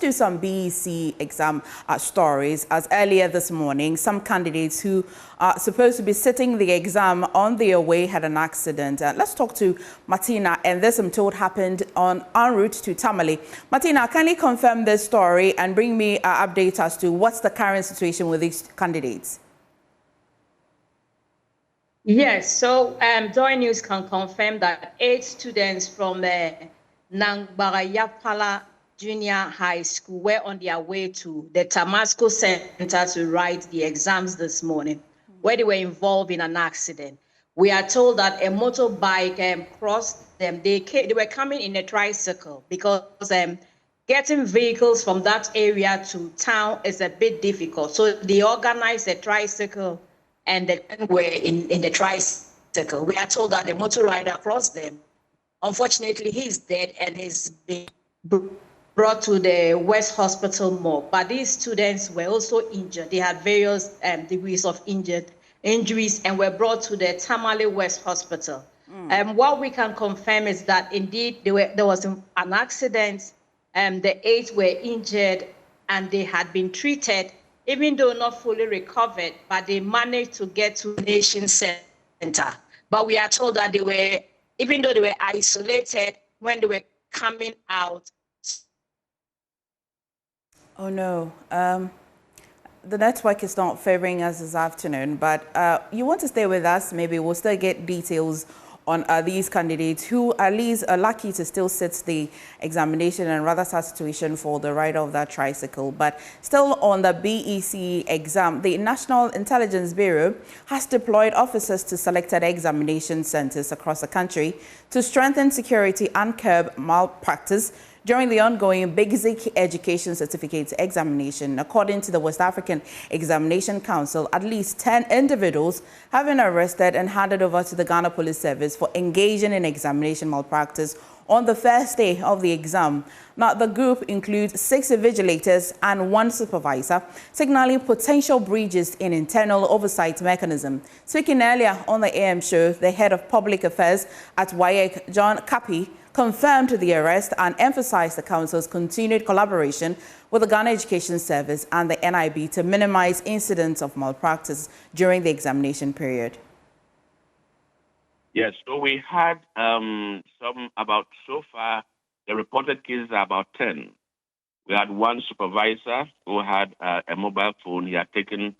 do some BECE exam stories. As earlier this morning, some candidates who are supposed to be sitting the exam on their way had an accident. Let's talk to Martina, and this I'm told happened en route to Tamale. Martina, kindly confirm this story and bring me an update as to what's the current situation with these candidates. Yes, so Joy News can confirm that 8 students from Nangbarayapala Junior High School were on their way to the Tamasco Center to write the exams this morning, where they were involved in an accident. We are told that a motorbike crossed them. They were coming in a tricycle because getting vehicles from that area to town is a bit difficult. So they organized a tricycle and they were in the tricycle. We are told that the motor rider crossed them. Unfortunately, he's dead and he's been brought to the West Hospital morgue. But these students were also injured. They had various degrees of injuries and were brought to the Tamale West Hospital. What we can confirm is that indeed there was an accident. The 8 were injured and they had been treated, even though not fully recovered, but they managed to get to the Nation Center. But we are told that they were, even though they were isolated, when they were coming out. Oh no, the network is not favoring us this afternoon, but you want to stay with us, maybe we'll still get details on these candidates who at least are lucky to still sit the examination and rather sad situation for the rider of that tricycle. But still on the BECE exam, the National Intelligence Bureau has deployed officers to selected examination centers across the country to strengthen security and curb malpractice during the ongoing BECE Education Certificate examination. According to the West African Examination Council, at least 10 individuals have been arrested and handed over to the Ghana Police Service for engaging in examination malpractice on the first day of the exam. Now, the group includes 6 vigilators and 1 supervisor, signaling potential breaches in internal oversight mechanism. Speaking earlier on the AM show, the head of public affairs at WAEC, John Kapi, confirmed the arrest and emphasized the council's continued collaboration with the Ghana Education Service and the NIB to minimize incidents of malpractice during the examination period. Yes, so we had so far, the reported cases are about 10. We had 1 supervisor who had a mobile phone. He had taken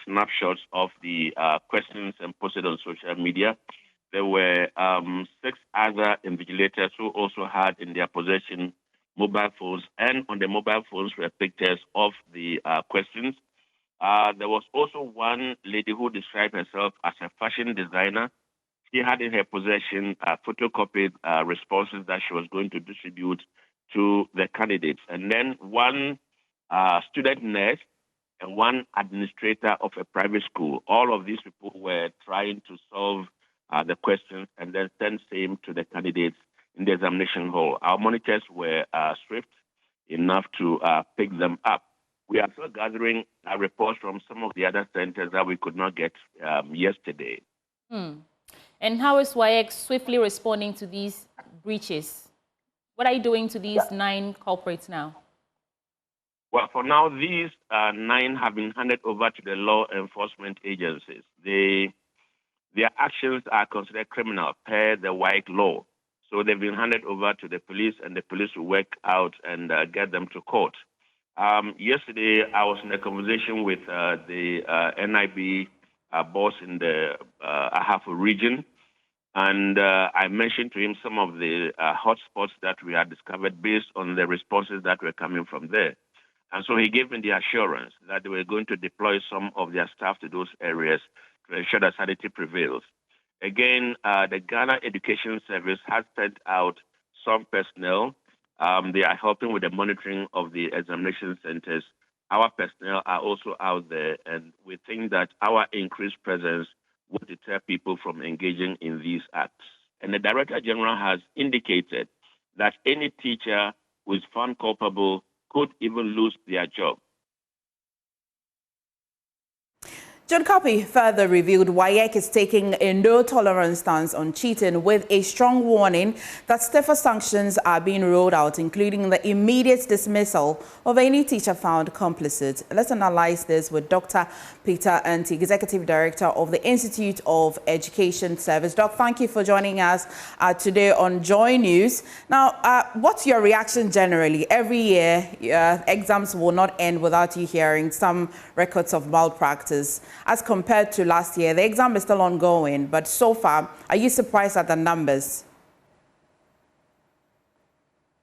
snapshots of the questions and posted on social media. There were 6 other invigilators who also had in their possession mobile phones, and on the mobile phones were pictures of the questions. There was also 1 lady who described herself as a fashion designer. She had in her possession photocopied responses that she was going to distribute to the candidates. And then 1 student nurse and 1 administrator of a private school. All of these people were trying to solve the questions and then send same to the candidates in the examination hall. Our monitors were swift enough to pick them up. We are still gathering reports from some of the other centers that we could not get yesterday. And how is WAEC swiftly responding to these breaches? What are you doing to these 9 culprits now? Well, for now, these 9 have been handed over to the law enforcement agencies. Their actions are considered criminal per the WAEC law. So they've been handed over to the police, and the police will work out and get them to court. Yesterday, I was in a conversation with the NIB boss in the Ahafo region, and I mentioned to him some of the hotspots that we had discovered based on the responses that were coming from there. And so he gave me the assurance that they were going to deploy some of their staff to those areas to ensure that sanity prevails. Again, the Ghana Education Service has sent out some personnel. They are helping with the monitoring of the examination centers. Our personnel are also out there, and we think that our increased presence will deter people from engaging in these acts. And the Director General has indicated that any teacher who is found culpable could even lose their job. John Kapi further revealed WAEC is taking a no-tolerance stance on cheating with a strong warning that stiffer sanctions are being rolled out, including the immediate dismissal of any teacher found complicit. Let's analyze this with Dr. Peter Anti, Executive Director of the Institute of Education Service. Doc, thank you for joining us today on Joy News. Now, what's your reaction generally? Every year, exams will not end without you hearing some records of malpractice. As compared to last year, the exam is still ongoing, but so far, are you surprised at the numbers?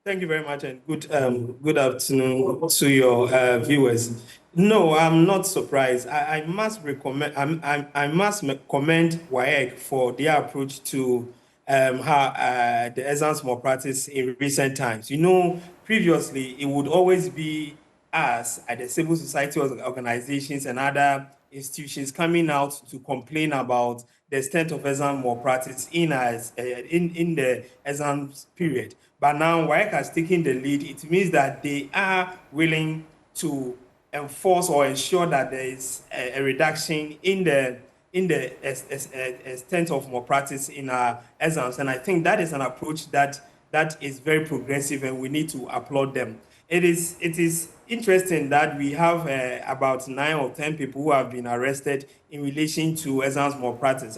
Thank you very much, and good afternoon to your viewers. No, I'm not surprised. I must recommend. I must commend WAEC for their approach to how the exams malpractice in recent times. You know, previously it would always be us at the civil society organizations and other institutions coming out to complain about the extent of exam malpractice in the exams period. But now WAEC has taken the lead. It means that they are willing to enforce or ensure that there is a reduction in the extent of malpractice in our exams. And I think that is an approach that is very progressive, and we need to applaud them. It is interesting that we have about 9 or 10 people who have been arrested in relation to exams malpractice.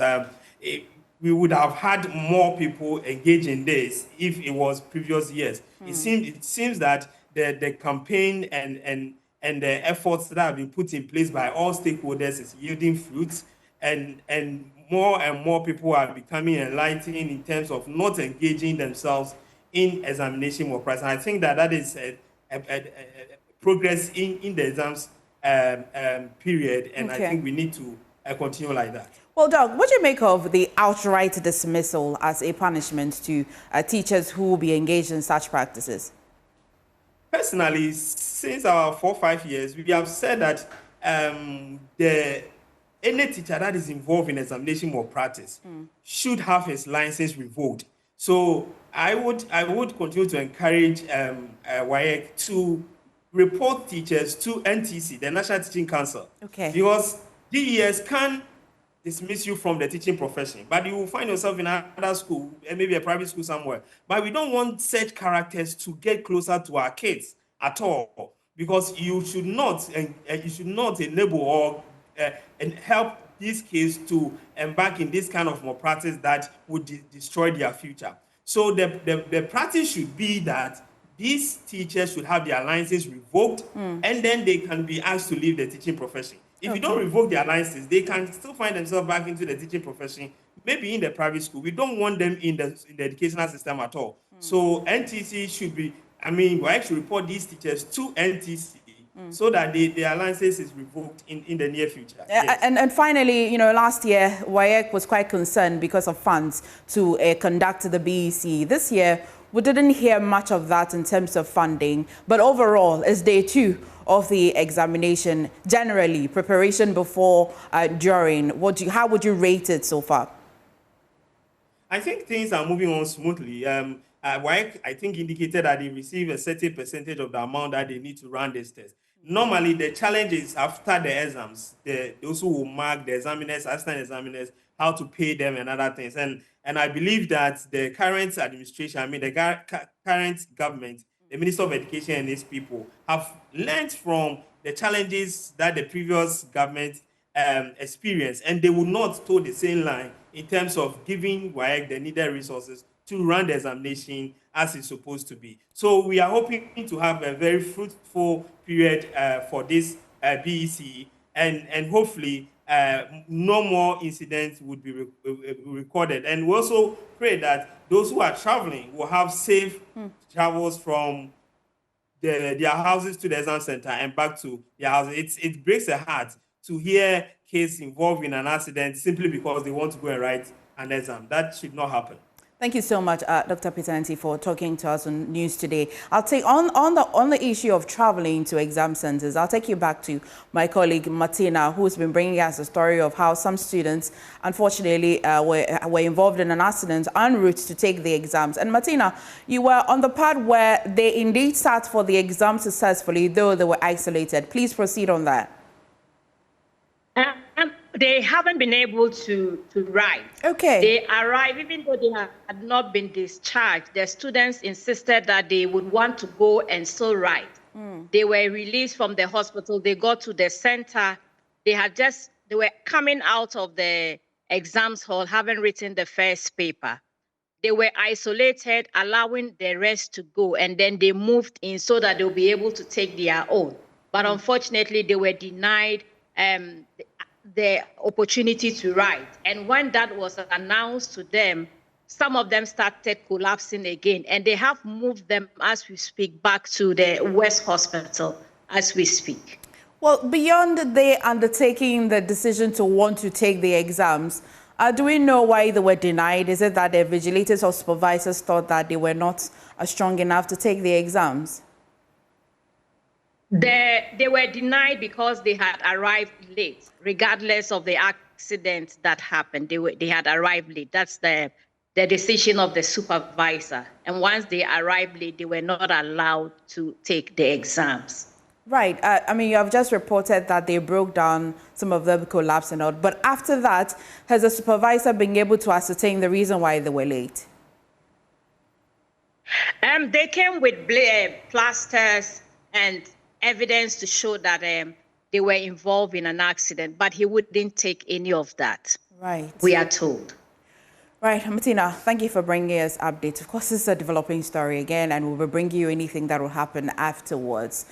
We would have had more people engage in this if it was previous years. It seems that the campaign and the efforts that have been put in place by all stakeholders is yielding fruits, and more people are becoming enlightened in terms of not engaging themselves in examination malpractice. And I think that is a progress in the exams period, and I think we need to continue like that. Well, Doug, what do you make of the outright dismissal as a punishment to teachers who will be engaged in such practices? Personally, since our 4 or 5 years, we have said that any teacher that is involved in examination malpractice should have his license revoked. So I would continue to encourage WAEC to report teachers to NTC, the National Teaching Council. Okay. Because DES can dismiss you from the teaching profession, but you will find yourself in another school, maybe a private school somewhere. But we don't want such characters to get closer to our kids at all, because you should not enable or and help these kids to embark in this kind of malpractice that would destroy their future. So the practice should be that these teachers should have their licenses revoked, and then they can be asked to leave the teaching profession. If you don't revoke their licenses, they can still find themselves back into the teaching profession, maybe in the private school. We don't want them in the educational system at all. So NTC should be, WAEC should report these teachers to NTC so that their license is revoked in the near future. Yes. And finally, last year, WAEC was quite concerned because of funds to conduct the BECE. This year, we didn't hear much of that in terms of funding, but overall, it's day 2 of the examination. Generally, preparation before, during, how would you rate it so far? I think things are moving on smoothly. WAEC, I think, indicated that they receive a certain percentage of the amount that they need to run this test. Normally, the challenge is after the exams, those who will mark the examiners, assistant examiners, how to pay them and other things. And I believe that the current administration, the current government, the Minister of Education and his people have learned from the challenges that the previous government experienced, and they will not toe the same line in terms of giving WAEC the needed resources to run the examination as it's supposed to be. So we are hoping to have a very fruitful period for this BECE, and hopefully no more incidents would be recorded. And we also pray that those who are traveling will have safe travels from their houses to the exam center and back to their houses. It breaks the heart to hear kids involved in an accident simply because they want to go and write an exam. That should not happen. Thank you so much, Dr. Peter Anti, for talking to us on News Today. I'll take on the issue of traveling to exam centers. I'll take you back to my colleague Martina, who's been bringing us a story of how some students, unfortunately, were involved in an accident en route to take the exams. And Martina, you were on the part where they indeed sat for the exam successfully, though they were isolated. Please proceed on that. they haven't been able to write. Okay. They arrived, even though they had not been discharged, the students insisted that they would want to go and still write. They were released from the hospital. They got to the center. They were coming out of the exams hall, having written the first paper. They were isolated, allowing the rest to go, and then they moved in so that they'll be able to take their own. But unfortunately, they were denied the opportunity to write. And when that was announced to them, some of them started collapsing again, and they have moved them, as we speak, back to the West Hospital as we speak. Well, beyond they undertaking the decision to want to take the exams, do we know why they were denied? Is it that the vigilators or supervisors thought that they were not strong enough to take the exams? They were denied because they had arrived late, regardless of the accident that happened. They had arrived late. That's the decision of the supervisor. And once they arrived late, they were not allowed to take the exams. Right. I mean, you have just reported that they broke down, some of them collapsed and all. But after that, has the supervisor been able to ascertain the reason why they were late? They came with plasters and evidence to show that they were involved in an accident, but he wouldn't take any of that. Right. We are told. Right, Martina, thank you for bringing us updates. Of course, this is a developing story again, and we'll be bringing you anything that will happen afterwards.